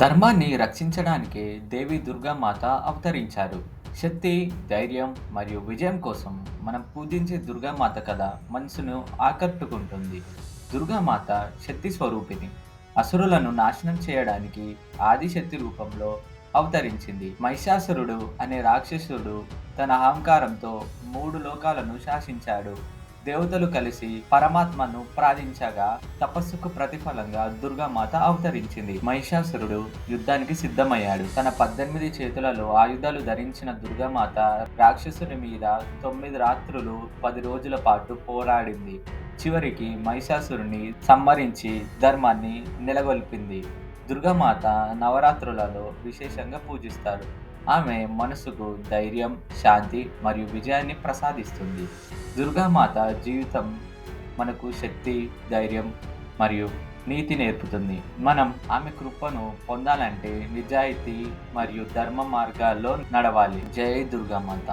ధర్మాన్ని రక్షించడానికే దేవి దుర్గామాత అవతరించారు. శక్తి, ధైర్యం మరియు విజయం కోసం మనం పూజించే దుర్గామాత కథ మనసును ఆకట్టుకుంటుంది. దుర్గామాత శక్తి స్వరూపిణి. అసురులను నాశనం చేయడానికి ఆదిశక్తి రూపంలో అవతరించింది. మహిషాసురుడు అనే రాక్షసుడు తన అహంకారంతో 3 లోకాలను శాసించాడు. దేవతలు కలిసి పరమాత్మను ప్రార్థించగా తపస్సుకు ప్రతిఫలంగా దుర్గామాత అవతరించింది. మహిషాసురుడు యుద్ధానికి సిద్ధమయ్యాడు. తన 18 చేతులలో ఆయుధాలు ధరించిన దుర్గామాత రాక్షసుని మీద 9 రాత్రులు 10 రోజుల పాటు పోరాడింది. చివరికి మహిషాసురుని సంహరించి ధర్మాన్ని నెలకొల్పింది. దుర్గామాత నవరాత్రులలో విశేషంగా పూజిస్తారు. ఆమె మనసుకు ధైర్యం, శాంతి మరియు విజయాన్ని ప్రసాదిస్తుంది. దుర్గామాత జీవితం మనకు శక్తి, ధైర్యం మరియు నీతి నేర్పుతుంది. మనం ఆమె కృపను పొందాలంటే నిజాయితీ మరియు ధర్మ మార్గాల్లో నడవాలి. జై దుర్గామాత.